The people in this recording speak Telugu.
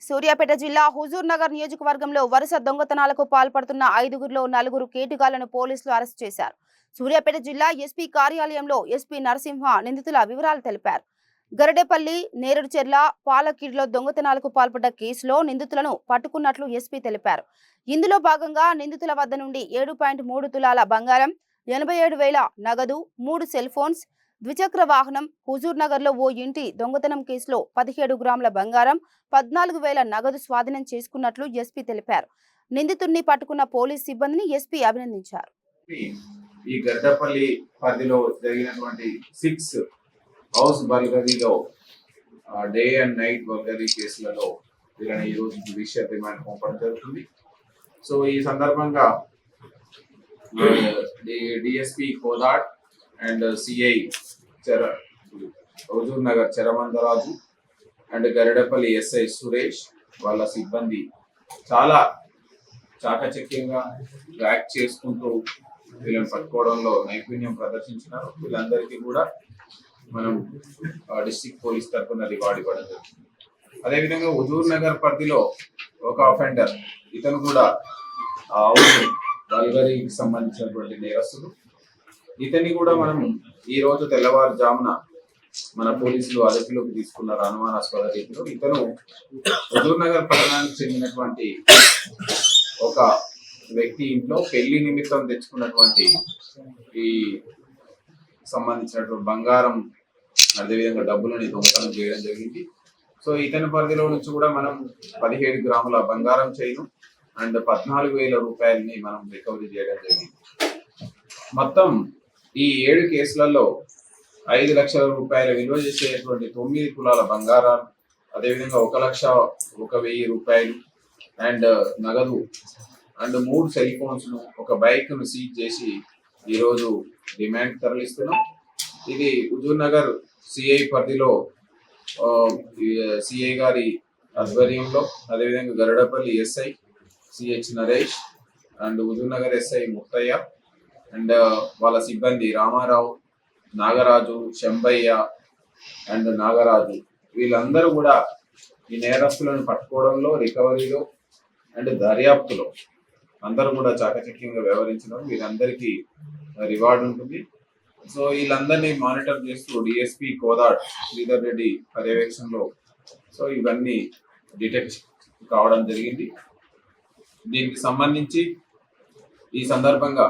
సూర్యాపేట జిల్లా హుజూర్ నగర్ నియోజకవర్గంలో వరుస దొంగతనాలకు పాల్పడుతున్న 5గురిలో 4 కేటుగాళ్లను పోలీసులు అరెస్ట్ చేశారు. సూర్యాపేట జిల్లా ఎస్పీ కార్యాలయంలో ఎస్పీ నరసింహ నిందితుల వివరాలు తెలిపారు. గరడేపల్లి, నేరేడుచెర్ల, పాలకిడ్లో దొంగతనాలకు పాల్పడ్డ కేసులో నిందితులను పట్టుకున్నట్లు ఎస్పీ తెలిపారు. ఇందులో భాగంగా నిందితుల వద్ద నుండి 7.3 తులాల బంగారం, 87,000 నగదు, 3 సెల్ ఫోన్స్, ద్విచక్ర వాహనం, హుజూర్ నగర్ లో ఓ ఇంటి దొంగతనం కేసులో 17 గ్రాముల బంగారం, 14,000 నగదు స్వాధీనం చేసుకున్నట్లు ఎస్పీ తెలిపారు. నిందితుడిని పట్టుకున్న పోలీస్ సిబ్బందిని ఎస్పీ అభినందించారు. ఈ గడ్డపల్లి పరిధిలో జరిగినటువంటి 6 హౌస్ బర్గరీలో డే అండ్ నైట్ బర్గరీ కేసులలో వీళ్ళని ఈ రోజు జ్యుడిషియల్ రిమాండ్ పంపడం జరుగుతుంది. సో ఈ సందర్భంగా DSP Kodad and CI Huzur Nagar Charamandaraju and Garadapalli SI Suresh వాళ్ళ సిబ్బంది చాలా చాకచక్యంగా ట్రాక్ చేసుకుంటూ వీళ్ళని పట్టుకోవడంలో నైపుణ్యం ప్రదర్శించినారు. వీళ్ళందరికీ కూడా మనం డిస్ట్రిక్ట్ పోలీస్ తరఫున రివార్డ్ ఇవ్వడం జరుగుతుంది. అదేవిధంగా హుజూర్ నగర్ పరిధిలో ఒక అఫెండర్, ఇతను కూడా బల్గరీకి సంబంధించినటువంటి నేరస్తుడు. ఇతన్ని కూడా మనం ఈ రోజు తెల్లవారుజామున మన పోలీసులు అదుపులోకి తీసుకున్నారు అనుమానాస్పద రీతిలో. ఇతను హుజూర్ నగర్ పట్టణానికి చెందినటువంటి ఒక వ్యక్తి ఇంట్లో పెళ్లి నిమిత్తం తెచ్చుకున్నటువంటి ఈ సంబంధించినటువంటి బంగారం, అదేవిధంగా డబ్బులని దొంగతనం చేయడం జరిగింది. సో ఇతని పరిధిలో నుంచి కూడా మనం 17 గ్రాముల బంగారం చైను అండ్ 14,000 రూపాయలని మనం రికవరీ చేయడం జరిగింది. మొత్తం ఈ 7 కేసులలో 5 లక్షల రూపాయల విలువ చేసేటువంటి 9 తులాల బంగారాలు, అదేవిధంగా 1,01,000 రూపాయలు అండ్ నగదు అండ్ 3 సెల్ ఫోన్స్ ను, ఒక బైక్ ను సీజ్ చేసి ఈరోజు రిమాండ్ తరలిస్తున్నాం. ఇది హుజూర్ నగర్ సిఐ పరిధిలో సిఐ గారి ఆధ్వర్యంలో, అదేవిధంగా Garadapalli SI CH Naresh and Huzur Nagar SI Muthaiah and వాళ్ళ సిబ్బంది రామారావు, నాగరాజు, శంబయ్య అండ్ నాగరాజు వీళ్ళందరూ కూడా ఈ నేరస్తులను పట్టుకోవడంలో, రికవరీలో అండ్ దర్యాప్తులో అందరూ కూడా చాకచక్యంగా వ్యవహరించడం. వీళ్ళందరికీ రివార్డు ఉంటుంది. సో వీళ్ళందరినీ మానిటర్ చేస్తూ డిఎస్పీ కోదాడ్ శ్రీధర్ రెడ్డి పర్యవేక్షణలో సో ఇవన్నీ డిటెక్ట్ కావడం జరిగింది. దీనికి సంబంధించి ఈ సందర్భంగా